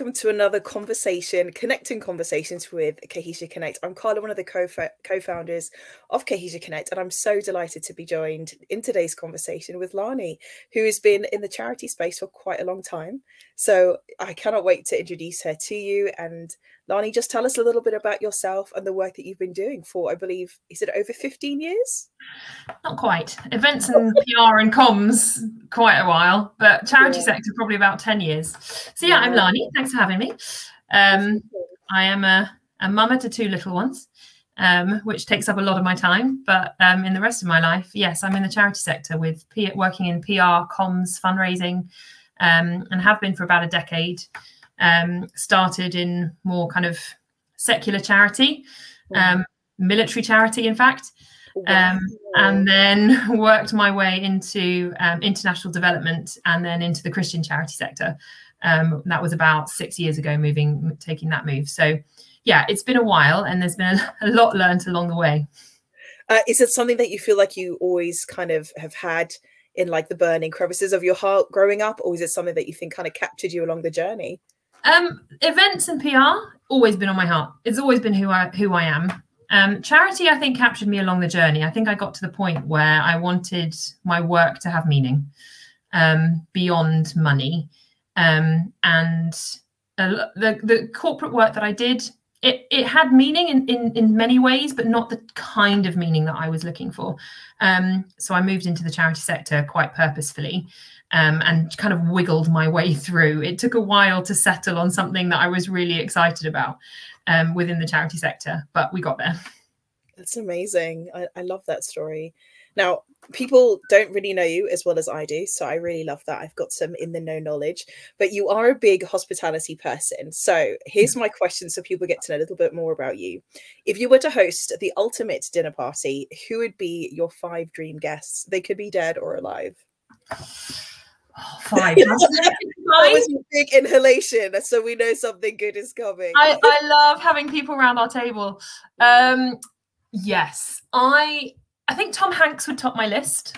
welcome to another conversation, connecting conversations with Cohesia Connect. I'm Carla, one of the co-founders of Cohesia Connect, and I'm so delighted to be joined in today's conversation with Lani, who has been in the charity space for quite a long time. So I cannot wait to introduce her to you. And Lani, just tell us a little bit about yourself and the work that you've been doing for, I believe, is it over 15 years? Not quite. Events and PR and comms, quite a while, but charity sector, probably about 10 years. So yeah, I'm Lani. Thanks for having me. I am a mama to two little ones, which takes up a lot of my time. But in the rest of my life, yes, I'm in the charity sector with working in PR, comms, fundraising, and have been for about a decade. Started in more kind of secular charity, military charity, in fact. And then worked my way into international development and then into the Christian charity sector. That was about 6 years ago, taking that move. So yeah, it's been a while and there's been a lot learned along the way. Is it something that you feel like you always kind of have had in like the burning crevices of your heart growing up, or is it something that you think kind of captured you along the journey? Events and PR, always been on my heart. It's always been who I am. Charity, I think, captured me along the journey. I think I got to the point where I wanted my work to have meaning beyond money. And the corporate work that I did, it had meaning in many ways, but not the kind of meaning that I was looking for. So I moved into the charity sector quite purposefully and kind of wiggled my way through. It took a while to settle on something that I was really excited about. Within the charity sector, but we got there. That's amazing. I love that story. Now, people don't really know you as well as I do, so I really love that. I've got some in the know knowledge, but you are a big hospitality person. So here's my question so people get to know a little bit more about you. If you were to host the ultimate dinner party, who would be your 5 dream guests? They could be dead or alive. Oh, 5. That was a big inhalation, so we know something good is coming. I love having people around our table. Yes, I think Tom Hanks would top my list.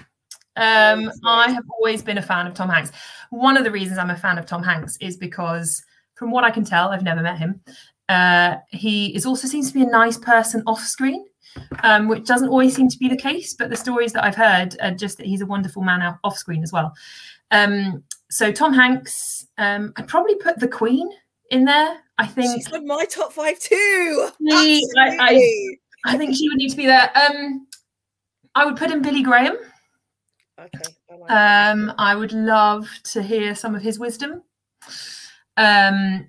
I have always been a fan of Tom Hanks. One of the reasons I'm a fan of Tom Hanks is because, from what I can tell, I've never met him. He also seems to be a nice person off screen, which doesn't always seem to be the case. But the stories that I've heard are just that he's a wonderful man off screen as well. So Tom Hanks, I'd probably put the Queen in there. I think she's in my top 5 too. I think she would need to be there. I would put in Billy Graham. Okay. I would love to hear some of his wisdom. I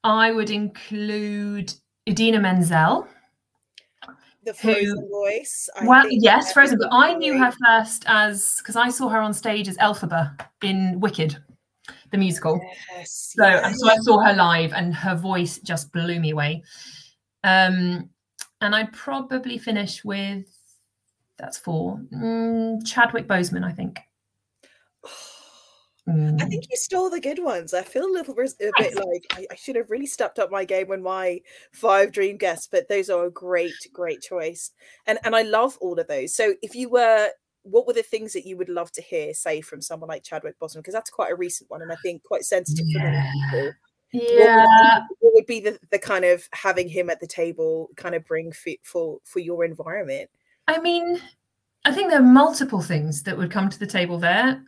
would include Idina Menzel. The Frozen voice. Yes, Frozen. But I knew her first because I saw her on stage as Elphaba in Wicked, the musical. Yes, so I saw her live, and her voice just blew me away. And I'd probably finish with that's 4. Chadwick Boseman, I think. I think you stole the good ones. I feel a bit like I should have really stepped up my game when my 5 dream guests, but those are a great choice. And I love all of those. So if you were, what were the things that you would love to hear, say, from someone like Chadwick Boseman? Because that's quite a recent one and I think quite sensitive for many people. Yeah. What would be the kind of having him at the table kind of bring for your environment? I mean, I think there are multiple things that would come to the table there.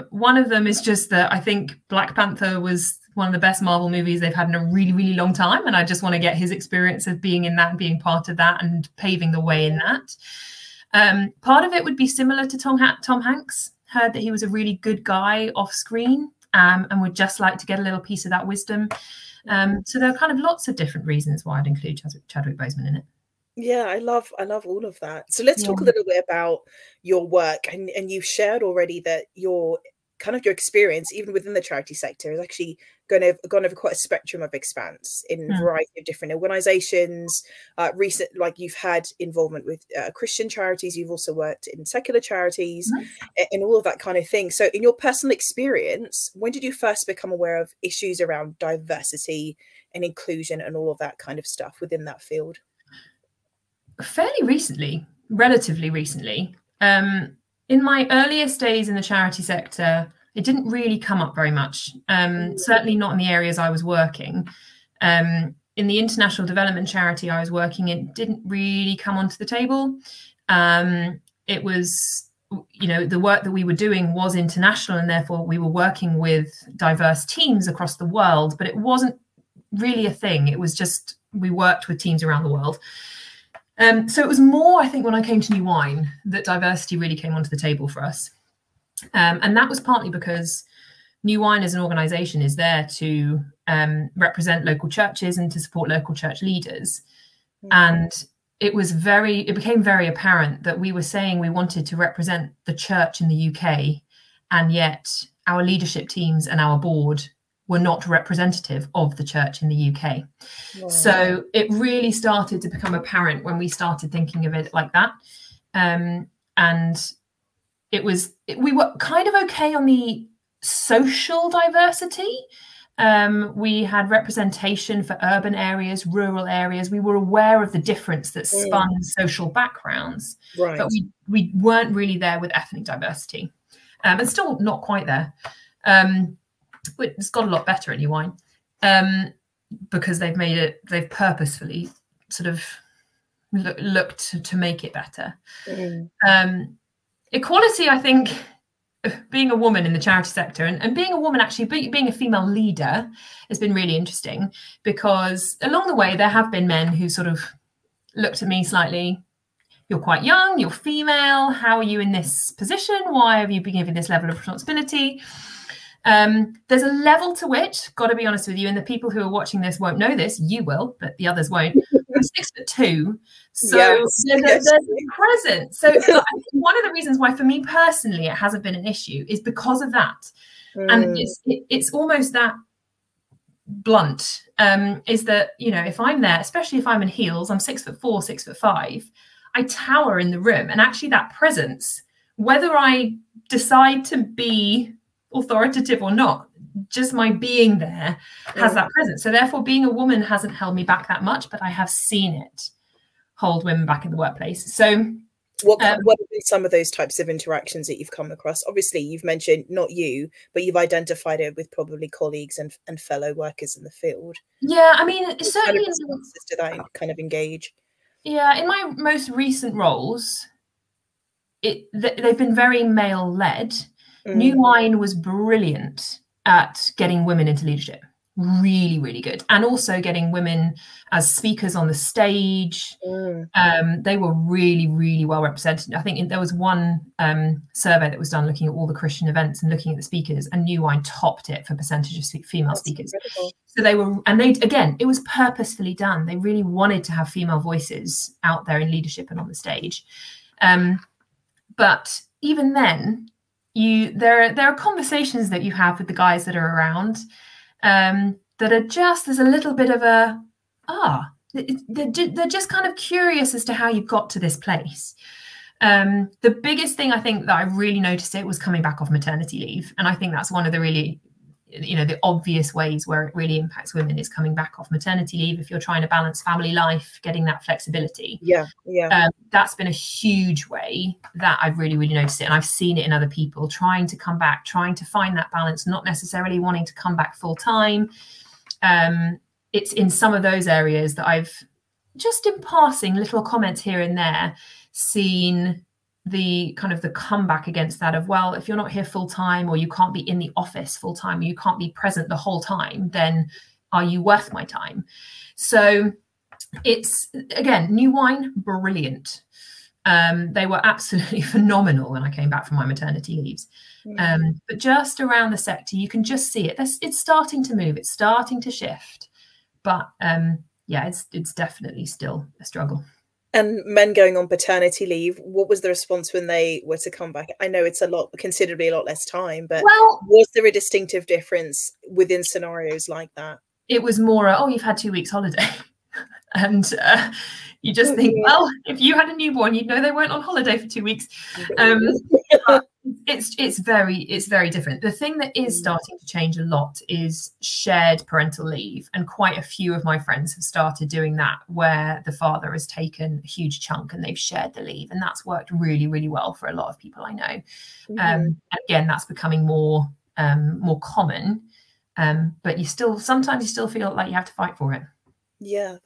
One of them is just that I think Black Panther was one of the best Marvel movies they've had in a really, really long time. And I just want to get his experience of being in that and being part of that and paving the way in that. Part of it would be similar to Tom Hanks. Heard that he was a really good guy off screen and would just like to get a little piece of that wisdom. So there are kind of lots of different reasons why I'd include Chadwick Boseman in it. Yeah, I love all of that. So let's talk a little bit about your work, and you've shared already that your experience, even within the charity sector, is actually gone over quite a spectrum of expanse in a variety of different organizations. Like you've had involvement with Christian charities, you've also worked in secular charities and all of that kind of thing. So in your personal experience, when did you first become aware of issues around diversity and inclusion and all of that kind of stuff within that field? Fairly recently, relatively recently. In my earliest days in the charity sector, It didn't really come up very much, certainly not in the areas I was working. In the international development charity I was working in, it didn't really come onto the table. It was, you know, the work that we were doing was international, and therefore we were working with diverse teams across the world, but it wasn't really a thing. It was just, we worked with teams around the world. So it was more, I think, when I came to New Wine that diversity really came onto the table for us. And that was partly because New Wine as an organisation is there to represent local churches and to support local church leaders. And it became very apparent that we were saying we wanted to represent the church in the UK, and yet our leadership teams and our board were not representative of the church in the UK. Wow. So it really started to become apparent when we started thinking of it like that. And we were kind of okay on the social diversity. We had representation for urban areas, rural areas. We were aware of the difference that spun social backgrounds, right, but we weren't really there with ethnic diversity, and still not quite there. It's got a lot better at New Wine, because they've purposefully sort of looked to make it better. Equality, I think, being a woman in the charity sector and being a woman, actually being a female leader, has been really interesting, because along the way there have been men who sort of looked at me slightly, you're quite young, you're female, how are you in this position? Why have you been given this level of responsibility? There's a level to which, got to be honest with you, and the people who are watching this won't know this, you will, but the others won't. I'm 6'2", so yes, there's a presence. So one of the reasons why, for me personally, it hasn't been an issue is because of that. And it's almost that blunt, is that, you know, if I'm there, especially if I'm in heels, I'm 6'4", 6'5", I tower in the room, and actually that presence, whether I decide to be authoritative or not, just my being there has that presence. So therefore, being a woman hasn't held me back that much, but I have seen it hold women back in the workplace. So what have been some of those types of interactions that you've come across? Obviously, you've mentioned not you, but you've identified it with probably colleagues and fellow workers in the field. Yeah, I mean, certainly to that kind of engage. Yeah, in my most recent roles, they've been very male-led. New Wine was brilliant at getting women into leadership, really, really good. And also getting women as speakers on the stage. They were really, really well represented. I think there was one survey that was done looking at all the Christian events and looking at the speakers, and New Wine topped it for percentage of female speakers. Incredible. So they were, and again, it was purposefully done. They really wanted to have female voices out there in leadership and on the stage. But even then, there are conversations that you have with the guys that are around that are just, there's a little bit of a they're just kind of curious as to how you got to this place. The biggest thing I think that I really noticed it was coming back off maternity leave, and I think that's one of the really, you know, the obvious ways where it really impacts women is coming back off maternity leave. If you're trying to balance family life, getting that flexibility, that's been a huge way that I've really, really noticed it. And I've seen it in other people trying to come back, trying to find that balance, not necessarily wanting to come back full time. It's in some of those areas that I've just, in passing, little comments here and there, seen the kind of the comeback against that of, well, if you're not here full time, or you can't be in the office full time, or you can't be present the whole time, then are you worth my time? So it's, again, New Wine, brilliant. They were absolutely phenomenal when I came back from my maternity leaves. But just around the sector, you can just see it. It's starting to move. It's starting to shift. But yeah, it's definitely still a struggle. And men going on paternity leave, what was the response when they were to come back? I know it's considerably a lot less time, but was there a distinctive difference within scenarios like that? It was more, oh, you've had 2 weeks holiday. And you just think, well, if you had a newborn, you'd know they weren't on holiday for 2 weeks. But it's very different. The thing that is starting to change a lot is shared parental leave, and quite a few of my friends have started doing that, where the father has taken a huge chunk and they've shared the leave, and that's worked really, really well for a lot of people I know. Again, that's becoming more more common, but sometimes you still feel like you have to fight for it. Yeah,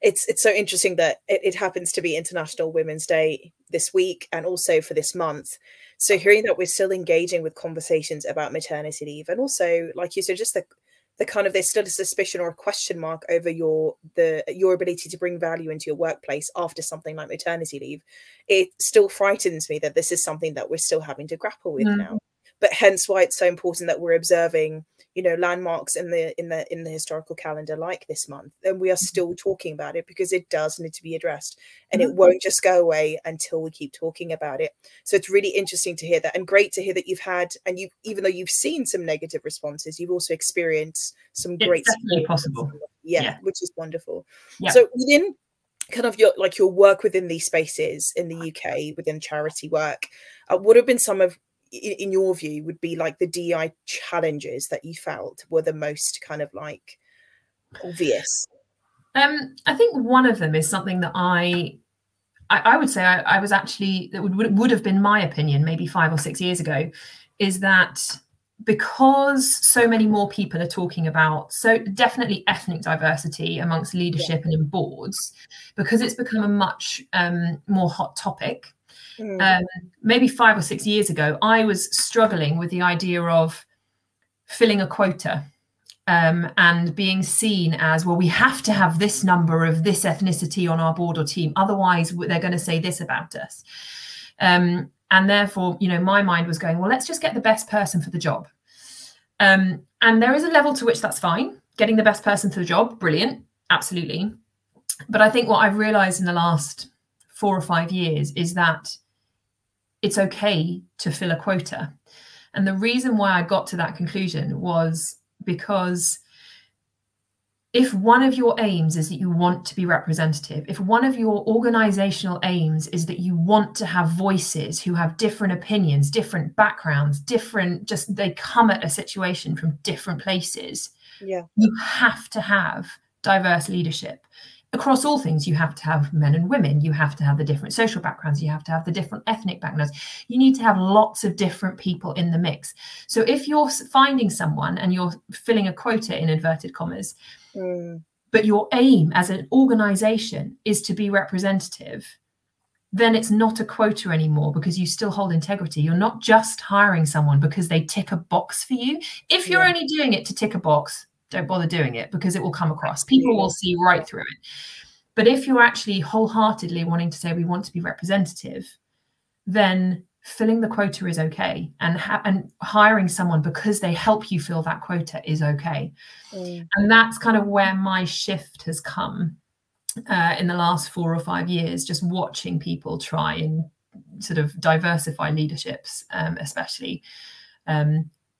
it's so interesting that it happens to be International Women's Day this week and also for this month. So hearing that we're still engaging with conversations about maternity leave, and also, like you said, just the kind of, there's still a suspicion or a question mark over your ability to bring value into your workplace after something like maternity leave. It still frightens me that this is something that we're still having to grapple with now. But hence why it's so important that we're observing, you know, landmarks in the historical calendar like this month, and we are still talking about it because it does need to be addressed, and it won't just go away until we keep talking about it. So it's really interesting to hear that, and great to hear that you've had, and you, even though you've seen some negative responses, you've also experienced some great support. Definitely possible. Yeah, which is wonderful. Yeah. So within kind of your work within these spaces in the UK within charity work, what have been some of, in your view, would be like the DEI challenges that you felt were the most kind of like obvious? I think one of them is something that I would say I was actually, that would have been my opinion maybe 5 or 6 years ago, is that because so many more people are talking about, so definitely ethnic diversity amongst leadership and in boards, because it's become a much more hot topic. Maybe 5 or 6 years ago, I was struggling with the idea of filling a quota and being seen as, well, we have to have this number of this ethnicity on our board or team, otherwise they're going to say this about us. And therefore, you know, my mind was going, well, let's just get the best person for the job. And there is a level to which that's fine. Getting the best person for the job, brilliant, absolutely. But I think what I've realized in the last 4 or 5 years is that it's okay to fill a quota. And the reason why I got to that conclusion was because if one of your aims is that you want to be representative, if one of your organizational aims is that you want to have voices who have different opinions, different backgrounds, just they come at a situation from different places, you have to have diverse leadership. Across all things, you have to have men and women, you have to have the different social backgrounds, you have to have the different ethnic backgrounds. You need to have lots of different people in the mix. So if you're finding someone and you're filling a quota in inverted commas, but your aim as an organization is to be representative, then it's not a quota anymore, because you still hold integrity. You're not just hiring someone because they tick a box for you. If you're only doing it to tick a box, don't bother doing it, because it will come across. People will see right through it. But if you're actually wholeheartedly wanting to say we want to be representative, then filling the quota is okay, and hiring someone because they help you fill that quota is okay. And that's kind of where my shift has come in the last 4 or 5 years, just watching people try and sort of diversify leaderships, especially.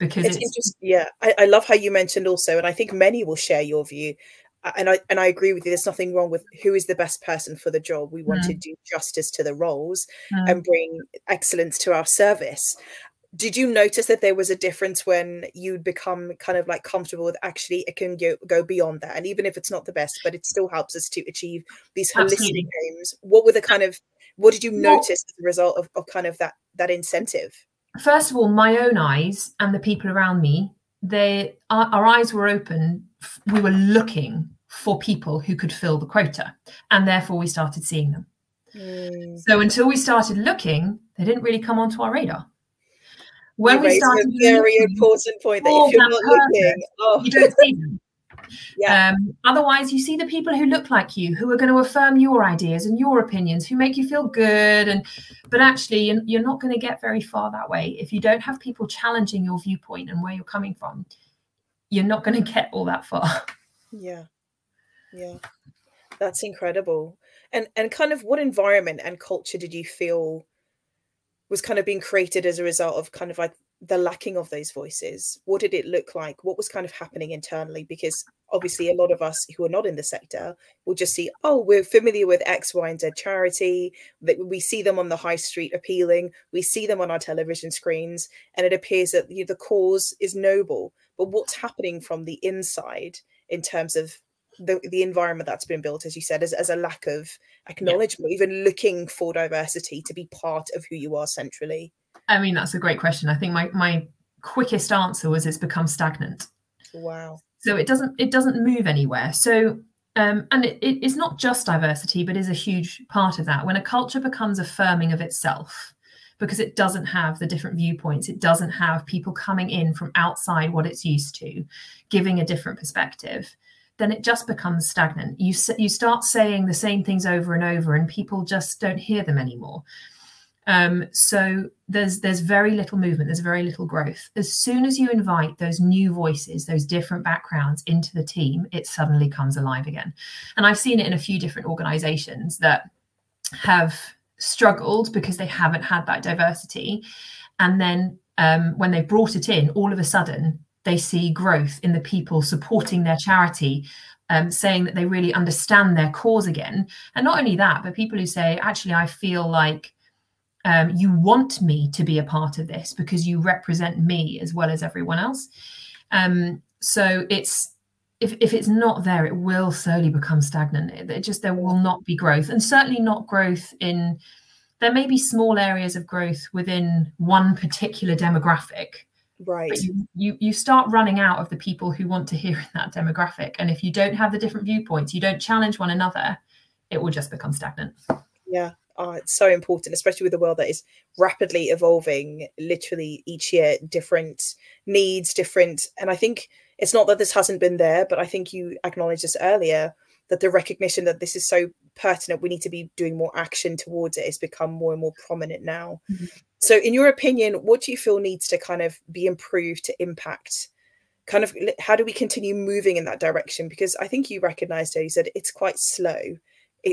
Because it's interesting. Yeah, I love how you mentioned also, and I think many will share your view, and I agree with you. There's nothing wrong with who is the best person for the job. We want to do justice to the roles and bring excellence to our service. Did you notice that there was a difference when you'd become kind of like comfortable with, actually it can go beyond that, and even if it's not the best, but it still helps us to achieve these holistic aims? What were the kind of, what did you notice as a result of kind of that incentive? First of all, my own eyes and the people around me, our eyes were open. We were looking for people who could fill the quota, and therefore we started seeing them. So until we started looking, they didn't really come onto our radar. When we started a very important point, that if you're not looking, you don't see them. Otherwise, you see the people who look like you, who are going to affirm your ideas and your opinions, who make you feel good. But actually, you're not going to get very far that way. If you don't have people challenging your viewpoint and where you're coming from, you're not going to get all that far. Yeah, that's incredible. And kind of what environment and culture did you feel was kind of being created as a result of kind of like the lacking of those voices? What did it look like? What was kind of happening internally? Because obviously a lot of us who are not in the sector will just see, oh, we're familiar with X, Y, and Z charity, that we see them on the high street appealing, we see them on our television screens, and it appears that the cause is noble. But what's happening from the inside in terms of the environment that's been built, as you said, as a lack of acknowledgement, even looking for diversity to be part of who you are centrally? I mean, that's a great question. I think my quickest answer was it's become stagnant. Wow. So it doesn't move anywhere. So and it's not just diversity, but is a huge part of that. When a culture becomes affirming of itself, because it doesn't have the different viewpoints, it doesn't have people coming in from outside what it's used to, giving a different perspective, then it just becomes stagnant. You start saying the same things over and over, and people just don't hear them anymore. So there's very little movement, there's very little growth. As soon as you invite those new voices, those different backgrounds into the team, it suddenly comes alive again. And I've seen it in a few different organizations that have struggled because they haven't had that diversity. And then when they brought it in, all of a sudden, they see growth in the people supporting their charity, saying that they really understand their cause again. And not only that, but people who say, actually, I feel like you want me to be a part of this because you represent me as well as everyone else. So it's if it's not there, it will slowly become stagnant. There will not be growth, and certainly not growth in. There may be small areas of growth within one particular demographic. Right. But you start running out of the people who want to hear in that demographic, and if you don't have the different viewpoints, you don't challenge one another, it will just become stagnant. Yeah. Oh, it's so important, especially with a world that is rapidly evolving, literally each year, different needs, different. And I think it's not that this hasn't been there, but I think you acknowledged this earlier, that the recognition that this is so pertinent, we need to be doing more action towards it, has become more and more prominent now. Mm-hmm. So in your opinion, what do you feel needs to kind of be improved to impact, kind of, how do we continue moving in that direction? Because I think you recognized it, you said it's quite slow.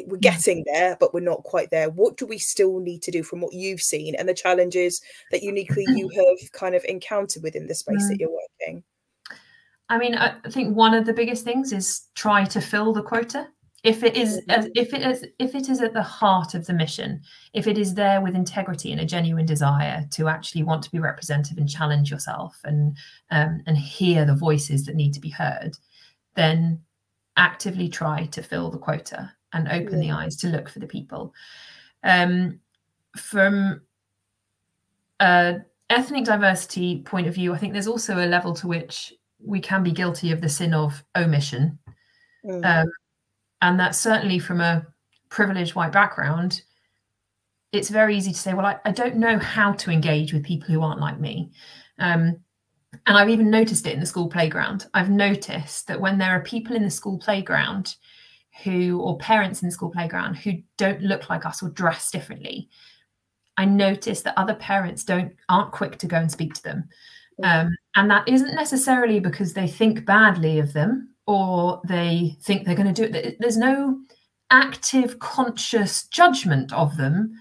We're getting there, but we're not quite there. What do we still need to do from what you've seen and the challenges that uniquely you have kind of encountered within the space that you're working? I mean, I think one of the biggest things is try to fill the quota. If it is at the heart of the mission, if it is there with integrity and a genuine desire to actually want to be representative and challenge yourself and hear the voices that need to be heard, then actively try to fill the quota and open the eyes to look for the people. From an ethnic diversity point of view, I think there's also a level to which we can be guilty of the sin of omission. And that's certainly from a privileged white background. It's very easy to say, well, I don't know how to engage with people who aren't like me. And I've even noticed it in the school playground. I've noticed that when there are people in the school playground or parents in the school playground who don't look like us or dress differently, I notice that other parents aren't quick to go and speak to them. And that isn't necessarily because they think badly of them or they think they're going to do it. There's no active, conscious judgment of them,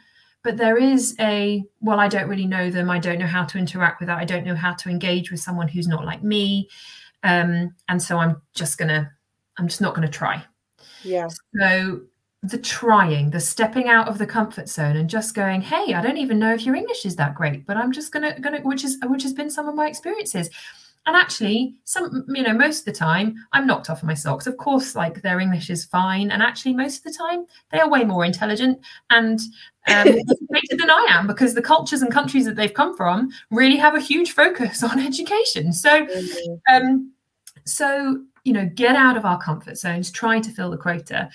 but there is well, I don't really know them. I don't know how to interact with that. I don't know how to engage with someone who's not like me. And so I'm just not going to try. Yeah. So the stepping out of the comfort zone and just going, hey, I don't even know if your English is that great, but I'm just gonna which has been some of my experiences. And actually, most of the time I'm knocked off of my socks. Of course, like, their English is fine, and actually most of the time they are way more intelligent and educated than I am, because the cultures and countries that they've come from really have a huge focus on education. So get out of our comfort zones, try to fill the quota.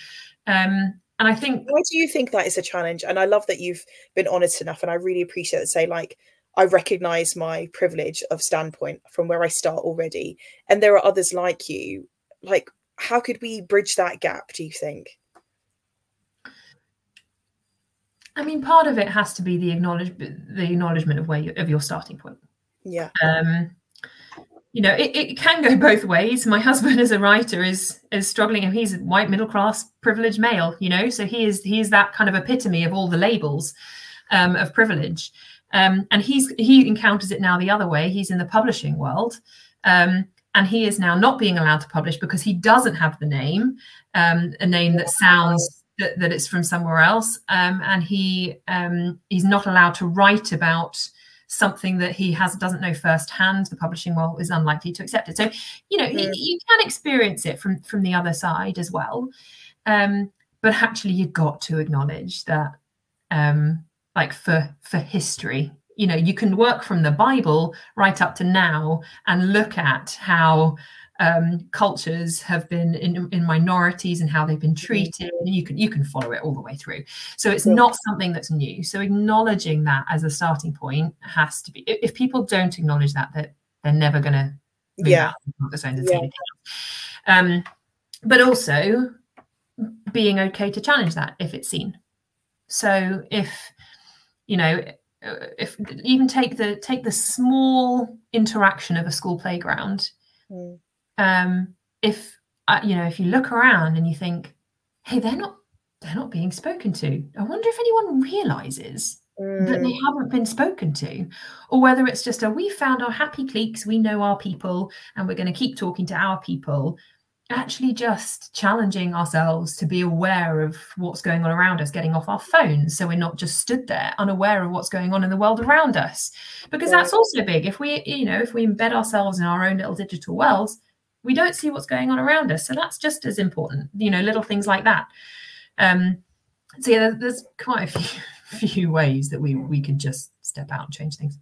And I think, why do you think that is a challenge? And I love that you've been honest enough, and I really appreciate that. Say, like, I recognize my privilege of standpoint from where I start already, and there are others like you. Like, how could we bridge that gap, do you think? I mean, part of it has to be the acknowledgement of your starting point. Yeah. It can go both ways. My husband, as a writer, is struggling, and he's a white, middle class, privileged male, so he is that kind of epitome of all the labels of privilege. And he encounters it now the other way. He's in the publishing world, and he is now not being allowed to publish because he doesn't have the name, a name that sounds that it's from somewhere else, and he's not allowed to write about something that he doesn't know firsthand. The publishing world is unlikely to accept it. So, you can experience it from the other side as well. But actually, you've got to acknowledge that, like, for history, you know, you can work from the Bible right up to now and look at how cultures have been in minorities and how they've been treated. You can follow it all the way through. So it's not something that's new. So acknowledging that as a starting point has to be. If people don't acknowledge that, they're never going to move out of the zone and see anything else. But also being okay to challenge that if it's seen. So if, you know, if even take the small interaction of a school playground. If you know, if you look around and you think, hey, they're not being spoken to. I wonder if anyone realizes that they haven't been spoken to, or whether it's just we found our happy cliques, we know our people, and we're going to keep talking to our people. Actually, just challenging ourselves to be aware of what's going on around us, getting off our phones, so we're not just stood there unaware of what's going on in the world around us, because that's also big. If we embed ourselves in our own little digital worlds, we don't see what's going on around us. So that's just as important, you know, little things like that. So yeah, there's quite a few ways that we could just step out and change things.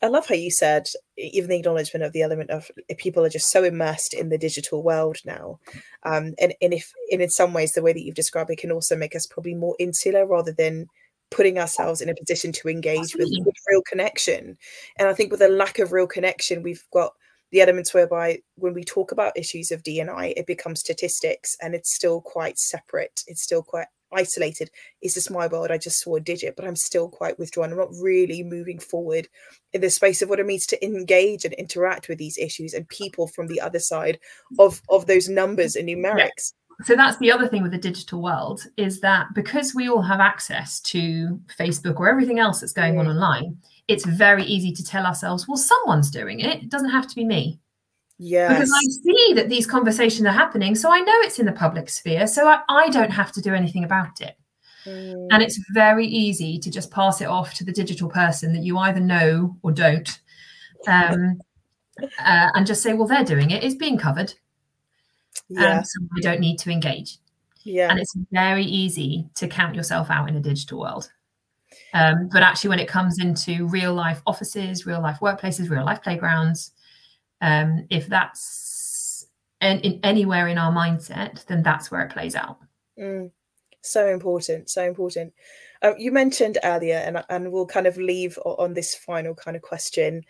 I love how you said even the acknowledgement of the element of people are just so immersed in the digital world now. And in some ways, the way that you've described it can also make us probably more insular rather than putting ourselves in a position to engage with real connection. And I think with a lack of real connection, we've got the elements whereby when we talk about issues of D&I, it becomes statistics and it's still quite separate. It's still quite isolated. Is this my world? I just saw a digit, but I'm still quite withdrawn. I'm not really moving forward in the space of what it means to engage and interact with these issues and people from the other side of those numbers and numerics. Yeah. So that's the other thing with the digital world, is that because we all have access to Facebook or everything else that's going on online, it's very easy to tell ourselves, well, someone's doing it. It doesn't have to be me. Yes. Because I see that these conversations are happening, so I know it's in the public sphere, so I don't have to do anything about it. And it's very easy to just pass it off to the digital person that you either know or don't, and just say, well, they're doing it. It's being covered. So I don't need to engage. And it's very easy to count yourself out in a digital world. But actually, when it comes into real life offices, real life workplaces, real life playgrounds, if that's anywhere in our mindset, then that's where it plays out. So important, so important. You mentioned earlier, and we'll kind of leave on this final kind of question,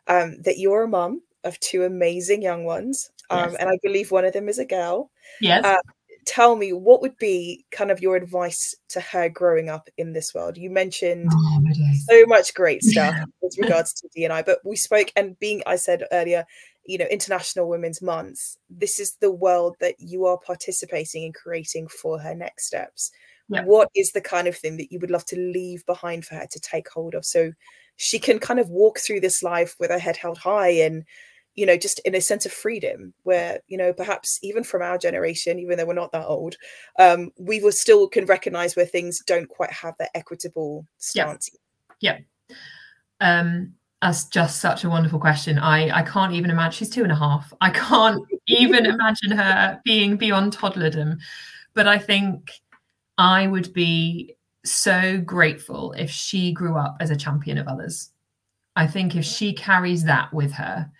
that you're a mum of two amazing young ones, and I believe one of them is a girl. Yes. Tell me, what would be kind of your advice to her growing up in this world? You mentioned so much great stuff with regards to D&I, but we spoke, and I said earlier, you know, International Women's Month, this is the world that you are participating in creating for her next steps. What is the kind of thing that you would love to leave behind for her to take hold of, so she can kind of walk through this life with her head held high and, you know, just in a sense of freedom where, you know, perhaps even from our generation, even though we're not that old, we will still can recognize where things don't quite have that equitable stance. That's just such a wonderful question. I can't even imagine. She's 2.5. I can't even imagine her being beyond toddlerdom. But I think I would be so grateful if she grew up as a champion of others. I think if she carries that with her,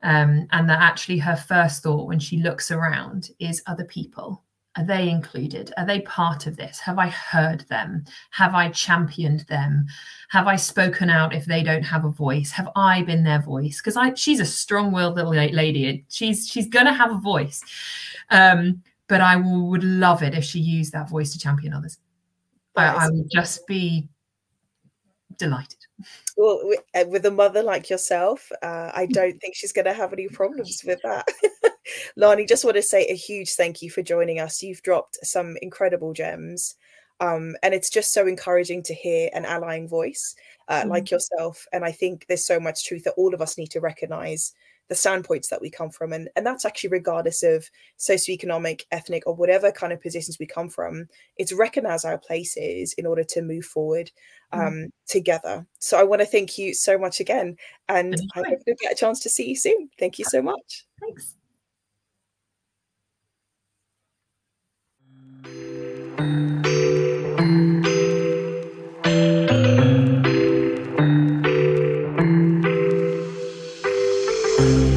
and that actually her first thought when she looks around is other people. Are they included? Are they part of this? Have I heard them? Have I championed them? Have I spoken out if they don't have a voice? Have I been their voice? Because she's a strong-willed little lady. She's going to have a voice. But I would love it if she used that voice to champion others. I would just be delighted. Well, with a mother like yourself, I don't think she's going to have any problems with that. Lani, just want to say a huge thank you for joining us. You've dropped some incredible gems, and it's just so encouraging to hear an allying voice like yourself. And I think there's so much truth that all of us need to recognize the standpoints that we come from, and that's actually regardless of socioeconomic, ethnic, or whatever kind of positions we come from. It's recognize our places in order to move forward together. So I want to thank you so much again, and I hope to get a chance to see you soon. Thank you so much. Thanks. you.